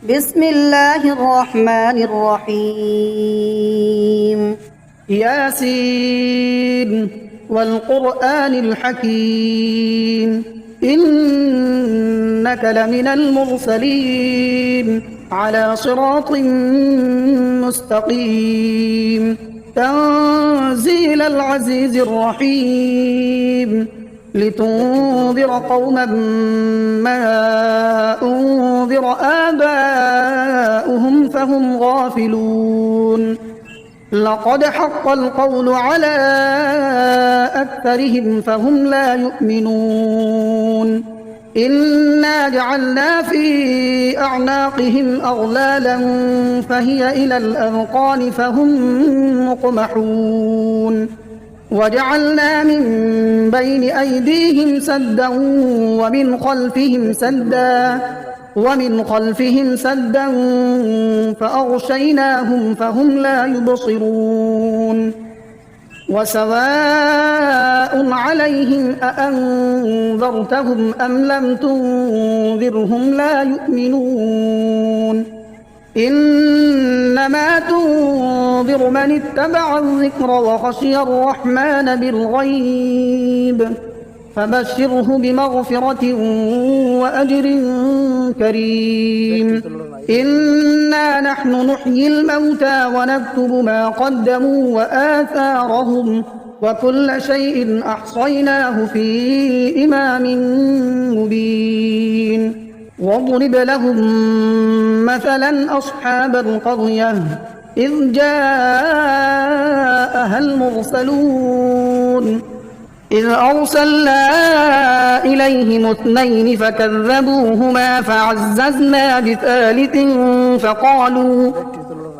بسم الله الرحمن الرحيم. ياسين والقرآن الحكيم إنك لمن المرسلين على صراط مستقيم تنزيل العزيز الرحيم لتنذر قوما ما أنذر آباؤهم فهم غافلون لقد حق القول على أكثرهم فهم لا يؤمنون إنا جعلنا في أعناقهم أغلالا فهي إلى الأذقان فهم مقمحون وجعلنا من بين أيديهم سدا ومن خلفهم سدا فأغشيناهم فهم لا يبصرون وسواء عليهم أأنذرتهم أم لم تنذرهم لا يؤمنون إنما تنذر من اتبع الذكر وخشي الرحمن بالغيب فبشره بمغفرة وأجر كريم إنا نحن نحيي الموتى ونكتب ما قدموا وآثارهم وكل شيء أحصيناه في إمام مبين واضرب لهم مثلا أصحاب القرية إذ جاءها المرسلون إذ أرسلنا إليهم اثنين فكذبوهما فعززنا بثالث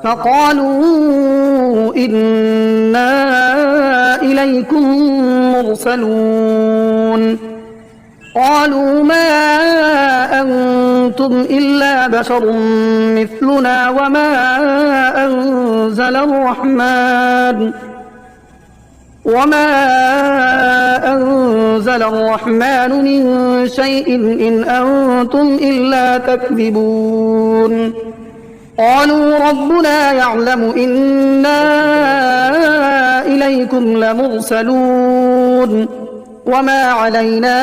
فقالوا إنا إليكم مرسلون قالوا ما أنتم إلا بشر مثلنا وما أنزل الرحمن من شيء إن أنتم إلا تكذبون قالوا ربنا يعلم إنا إليكم لمرسلون وما علينا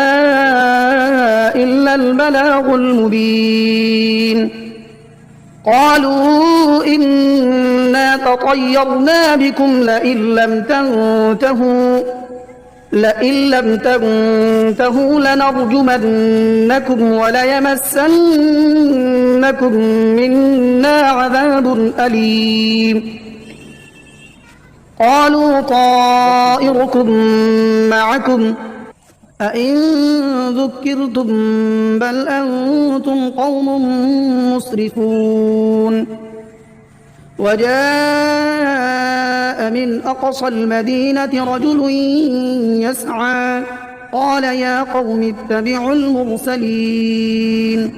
إلا البلاغ المبين قالوا إنا تطيرنا بكم لئن لم تنتهوا لنرجمنكم وليمسنكم منا عذاب أليم قالوا طائركم معكم أئن ذكرتم بل أنتم قوم مسرفون وجاء من أقصى المدينة رجل يسعى قال يا قوم اتبعوا المرسلين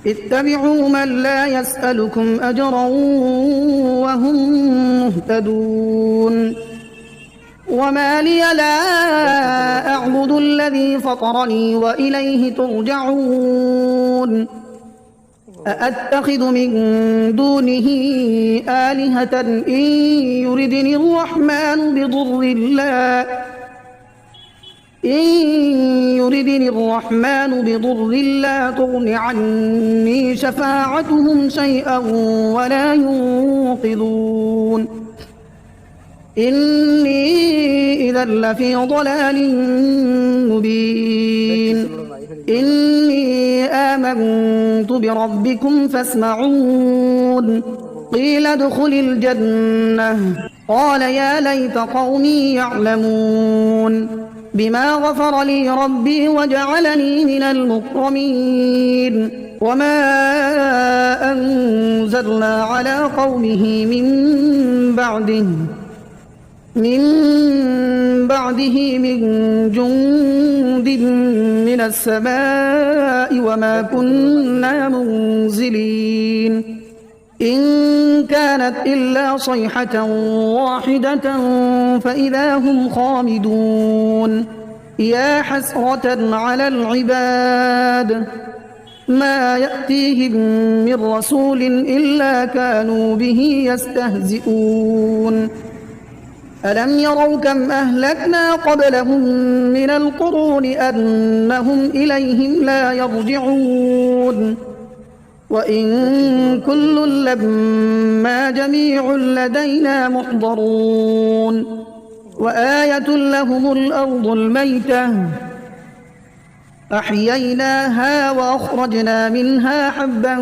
اتبعوا من لا يسألكم أجرا وهم مهتدون وما لي لا أعبد الذي فطرني وإليه ترجعون أأتخذ من دونه آلهة إن يردني الرحمن بضر لا تغن عني شفاعتهم شيئا ولا ينقذون إني إذا لفي ضلال مبين إني آمنت بربكم فاسمعون قيل ادخل الجنة قال يا ليت قومي يعلمون بما غفر لي ربي وجعلني من المكرمين وما أنزلنا على قومه من بعده من جند من السماء وما كنا منزلين إن كانت إلا صيحة واحدة فإذا هم خامدون يا حسرة على العباد ما يأتيهم من رسول إلا كانوا به يستهزئون ألم يروا كم أهلكنا قبلهم من القرون أنهم إليهم لا يرجعون وإن كل لما جميع لدينا محضرون وآية لهم الأرض الميتة أحييناها وأخرجنا منها حبا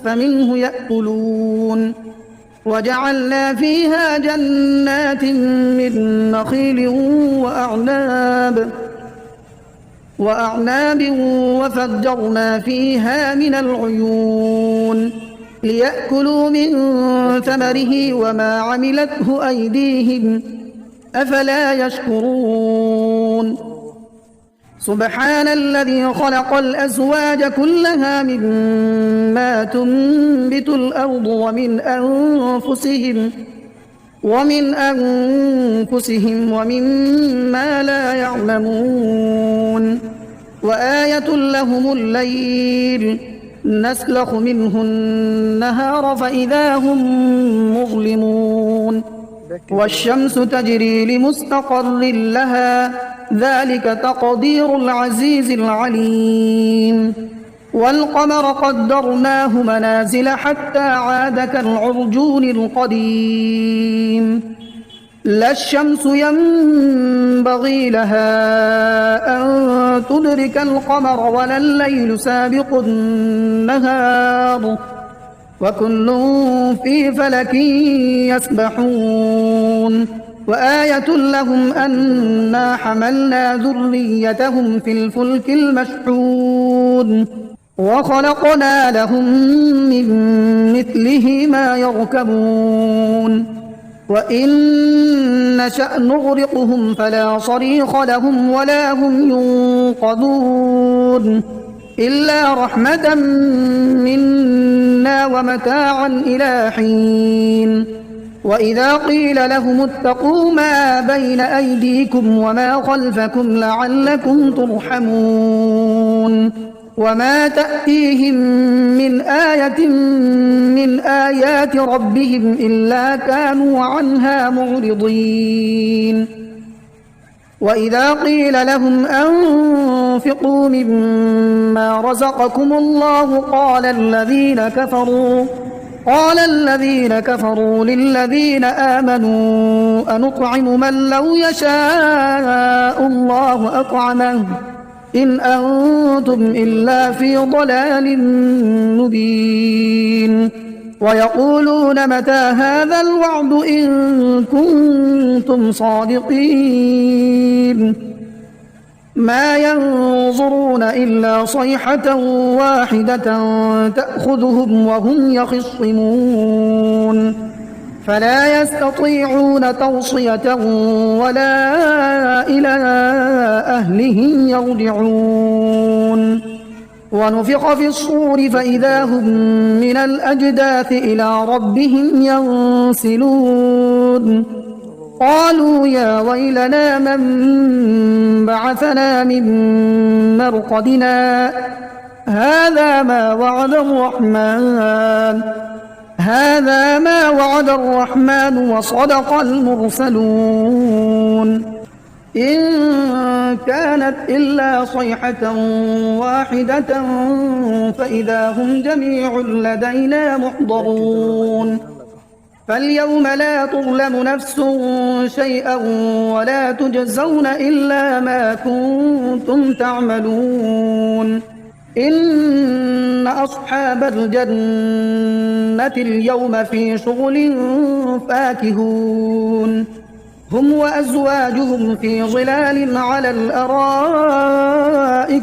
فمنه يأكلون وجعلنا فيها جنات من نخيل وأعناب وفجرنا فيها من العيون ليأكلوا من ثمره وما عملته أيديهم أفلا يشكرون سبحان الذي خلق الأزواج كلها مما تنبت الأرض ومن أنفسهم ومما لا يعلمون وآية لهم الليل نسلخ منه النهار فإذا هم مظلمون والشمس تجري لمستقر لها ذلك تقدير العزيز العليم والقمر قدرناه منازل حتى عاد كالعرجون القديم لا الشمس ينبغي لها أن تدرك القمر ولا الليل سابق النهار وكل في فلك يسبحون وآية لهم أنا حملنا ذريتهم في الفلك المشحون وخلقنا لهم من مثله ما يركبون وإن نشأ نغرقهم فلا صريخ لهم ولا هم ينقذون إلا رحمة منا ومتاعا إلى حين وإذا قيل لهم اتقوا ما بين أيديكم وما خلفكم لعلكم ترحمون وما تأتيهم من آية من آيات ربهم إلا كانوا عنها معرضين وإذا قيل لهم أنفقوا مما رزقكم الله قال الذين كفروا للذين آمنوا أنطعم من لو يشاء الله أطعمه إن أنتم إلا في ضلال مبين ويقولون متى هذا الوعد إن كنتم صادقين ما ينظرون إلا صيحة واحدة تأخذهم وهم يخصمون فلا يستطيعون توصية ولا إلى أهلهم يرجعون ونفخ في الصور فإذا هم من الأجداث إلى ربهم ينسلون قالوا يا ويلنا من بعثنا من مرقدنا هذا ما وعد الرحمن وصدق المرسلون إن كانت إلا صيحة واحدة فإذا هم جميع لدينا محضرون فاليوم لا تظلم نفس شيئا ولا تجزون إلا ما كنتم تعملون إن أصحاب الجنة اليوم في شغل فاكهون هم وأزواجهم في ظلال على الأرائك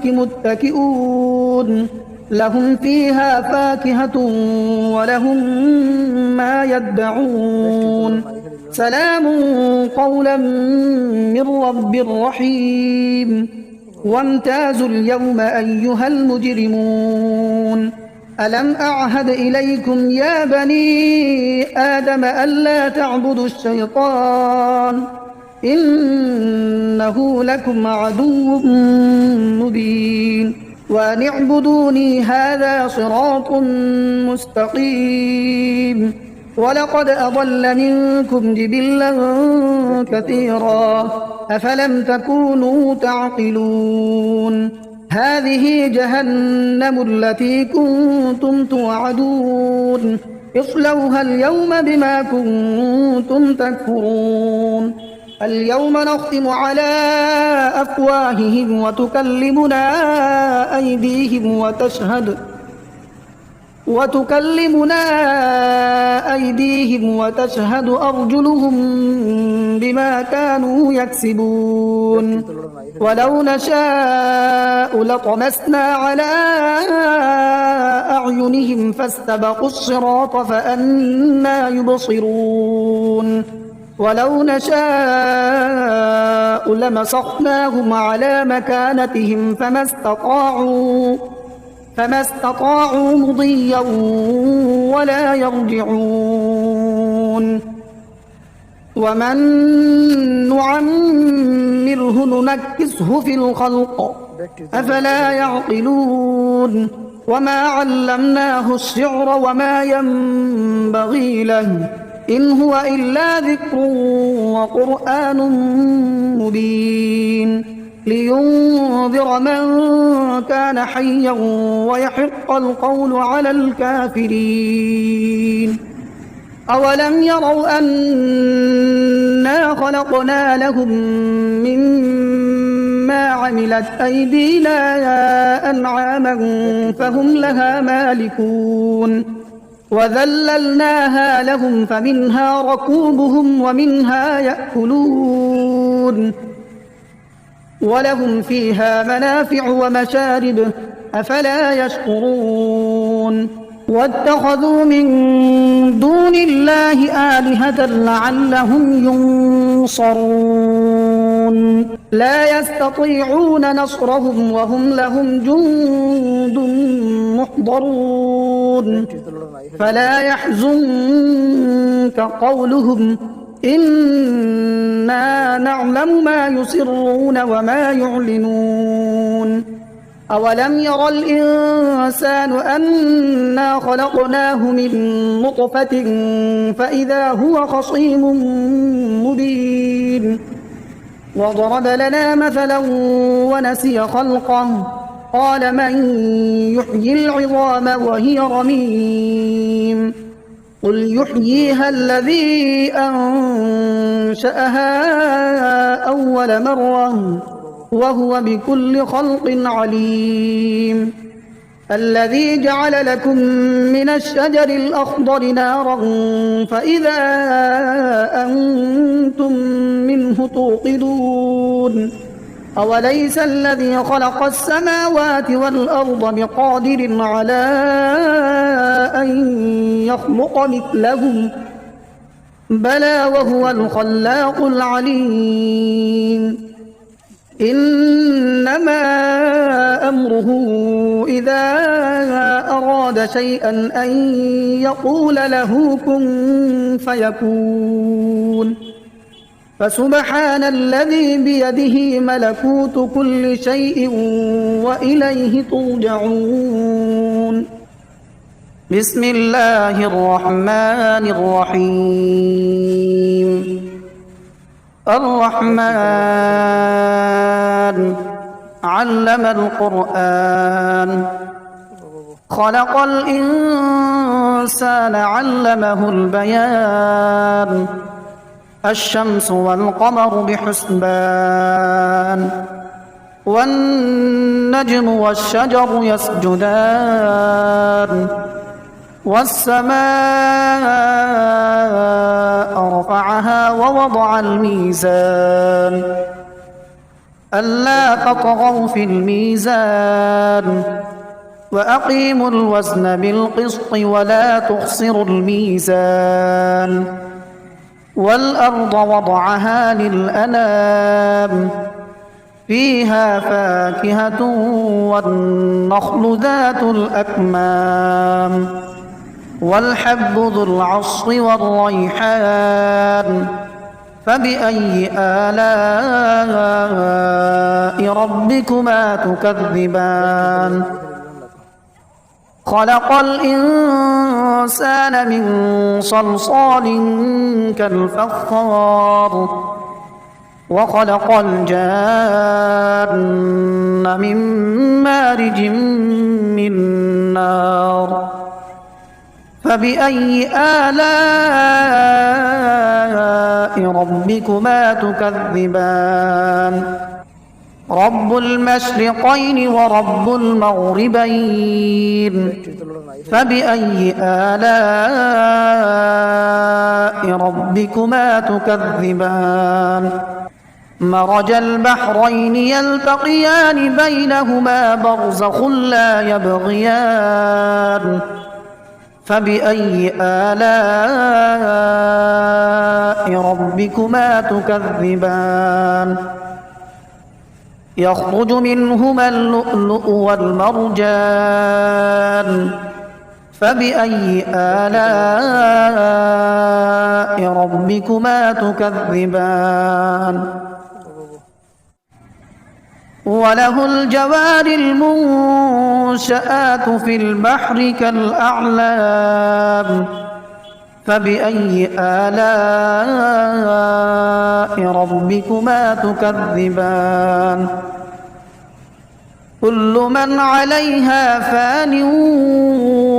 متكئون لهم فيها فاكهة ولهم ما يدعون سلام قولا من رب رحيم وامتازوا اليوم أيها المجرمون ألم أعهد إليكم يا بني آدم ألا تعبدوا الشيطان إنه لكم عدو مبين وأن اعبدوني هذا صراط مستقيم. ولقد أضل منكم جبلا كثيرا أفلم تكونوا تعقلون. هذه جهنم التي كنتم توعدون اصلوها اليوم بما كنتم تكفرون. اليوم نختم على أفواههم وتكلمنا أيديهم وتشهد أرجلهم بما كانوا يكسبون. ولو نشاء لطمسنا على أعينهم فاستبقوا الصراط فأنى يبصرون. ولو نشاء لمسخناهم على مكانتهم فما استطاعوا مضيا ولا يرجعون. ومن نعمره ننكسه في الخلق أفلا يعقلون. وما علمناه الشعر وما ينبغي له إن هو إلا ذكر وقرآن مبين لينذر من كان حيا ويحق القول على الكافرين. أولم يروا أنا خلقنا لهم مما عملت أيدينا أنعاما فهم لها مالكون وذللناها لهم فمنها ركوبهم ومنها يأكلون ولهم فيها منافع ومشارب أفلا يشكرون. واتخذوا من دون الله آلهة لعلهم ينصرون لا يستطيعون نصرهم وهم لهم جند محضرون. فلا يحزنك قولهم إنا نعلم ما يسرون وما يعلنون. أولم ير الإنسان أنا خلقناه من نطفة فإذا هو خصيم مبين. وضرب لنا مثلا ونسي خلقه قال من يحيي العظام وهي رميم قل يحييها الذي أنشأها أول مرة وهو بكل خلق عليم. الذي جعل لكم من الشجر الأخضر نارا فإذا أنتم منه توقدون. أوليس الذي خلق السماوات والأرض بقادر على أن يخلق مثلهم بلى وهو الخلاق العليم. إنما أمره إذا أراد شيئا أن يقول له كن فيكون. فسبحان الذي بيده ملكوت كل شيء وإليه ترجعون. بسم الله الرحمن الرحيم. الرحمن علم القرآن خلق الإنسان علمه البيان. الشمس والقمر بحسبان والنجم والشجر يسجدان والسماء رفعها ووضع الميزان ألا تطغوا في الميزان وأقيموا الوزن بالقسط ولا تخسروا الميزان. والأرض وضعها للأنام فيها فاكهة والنخل ذات الأكمام والحب ذو العصف والريحان فبأي آلاء ربكما تكذبان خلق الإنسان من صلصال كالفخار وخلق الجان من مارج من نار فبأي آلاء ربكما تكذبان رب المشرقين ورب المغربين فبأي آلاء ربكما تكذبان مرج البحرين يلتقيان بينهما برزخ لا يبغيان فبأي آلاء ربكما تكذبان يخرج منهما اللؤلؤ والمرجان فبأي آلاء ربكما تكذبان وله الجوار المنشآت في البحر كالأعلام فبأي آلاء ربكما تكذبان كل من عليها فان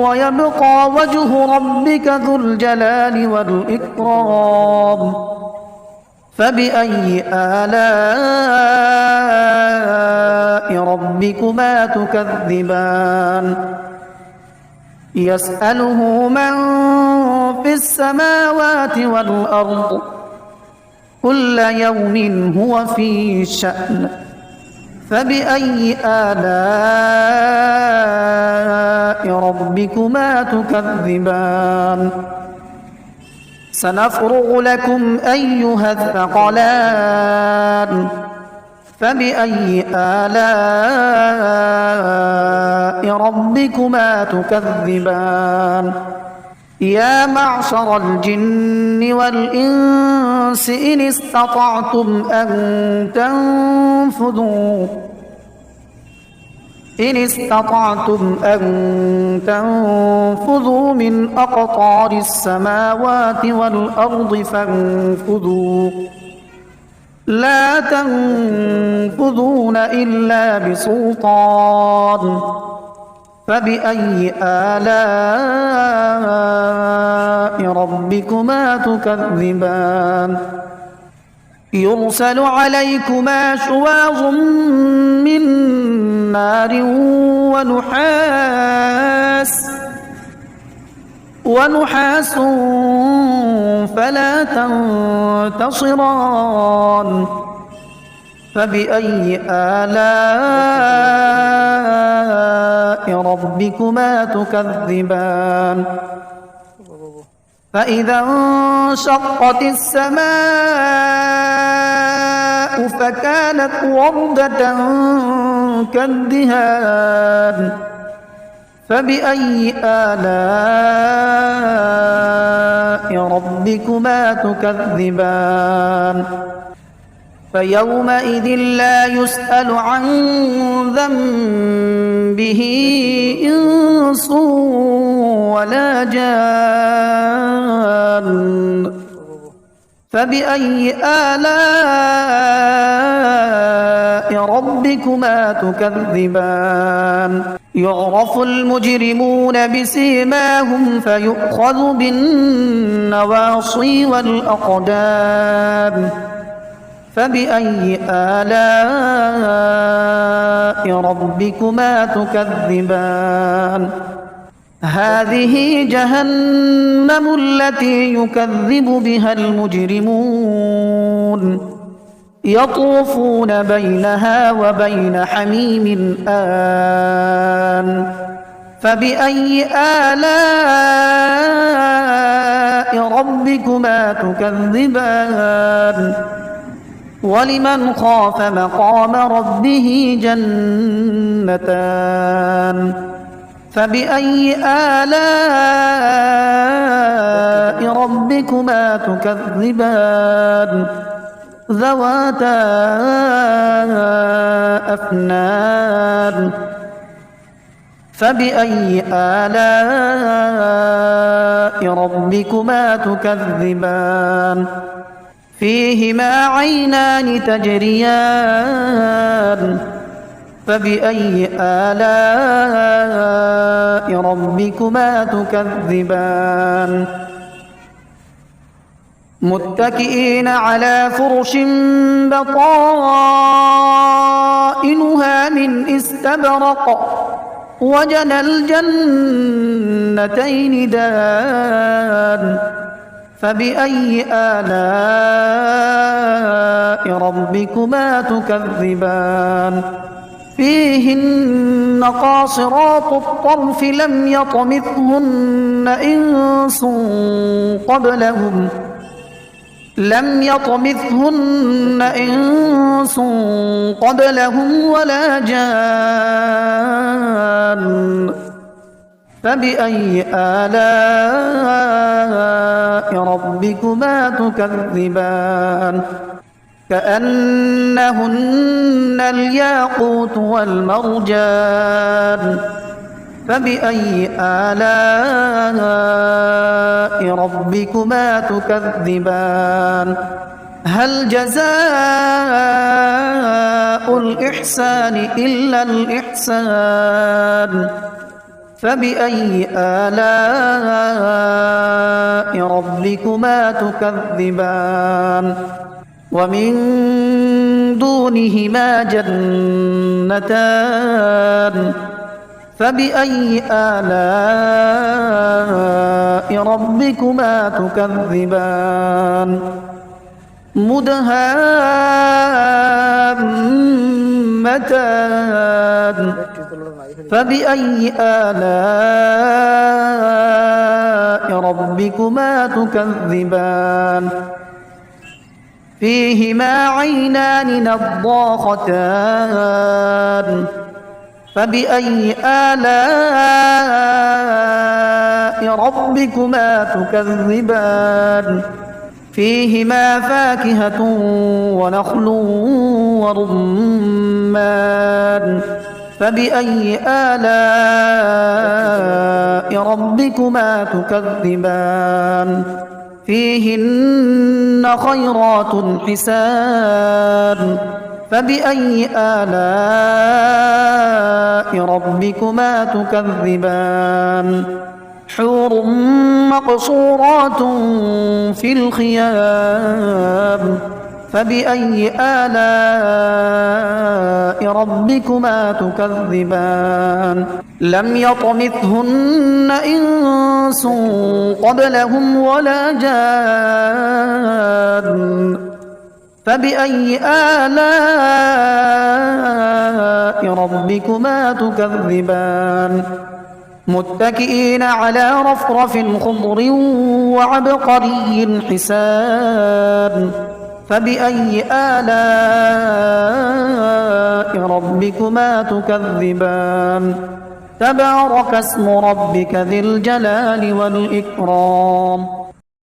ويبقى وجه ربك ذو الجلال والإكرام فبأي آلاء ربكما تكذبان يسأله من في السماوات والأرض كل يوم هو في شأن فبأي آلاء ربكما تكذبان سنفرغ لكم أيها الثقلان فبأي آلاء ربكما تكذبان يا معشر الجن والإنس إن استطعتم أن تنفذوا من أقطار السماوات والأرض فانفذوا لا تنفذون إلا بسلطان فبأي آلاء ربكما تكذبان يرسل عليكما شواظ من نار ونحاس فلا تنتصران فبأي آلاء ربكما تكذبان فإذا انشقت السماء فكانت وردة كالدهان فبأي آلاء ربكما تكذبان فيومئذ لا يسأل عن ذنبه إنس ولا جان فبأي آلاء ربكما تكذبان يعرف المجرمون بسيماهم فيؤخذ بالنواصي والأقدام فبأي آلاء ربكما تكذبان هذه جهنم التي يكذب بها المجرمون يطوفون بينها وبين حميم آن فبأي آلاء ربكما تكذبان ولمن خاف مقام ربه جنتان فبأي آلاء ربكما ربكما تكذبان ذواتا أفنان فبأي آلاء ربكما تكذبان فيهما عينان تجريان فبأي آلاء ربكما تكذبان متكئين على فرش بطائنها من استبرق وجنى الجنتين دان فبأي آلاء ربكما تكذبان فيهن قاصرات الطرف لم يطمثهن إنس قبلهم ولا جان فبأي آلاء ربكما تكذبان كأنهن الياقوت والمرجان فبأي آلاء ربكما تكذبان هل جزاء الإحسان إلا الإحسان فبأي آلاء ربكما تكذبان ومن دونهما جنتان فبأي آلاء ربكما تكذبان مدهامتان فبأي آلاء ربكما تكذبان فيهما عينان نضاختان فبأي آلاء ربكما تكذبان فيهما فاكهة ونخل ورمان فبأي آلاء ربكما تكذبان فيهن خيرات حسان فبأي آلاء ربكما تكذبان حور مقصورات في الخيام فبأي آلاء ربكما تكذبان لم يطمثهن إنس قبلهم ولا جان فبأي آلاء ربكما تكذبان متكئين على رفرف خضر وعبقري حسان فبأي آلاء ربكما تكذبان تبارك اسم ربك ذي الجلال والإكرام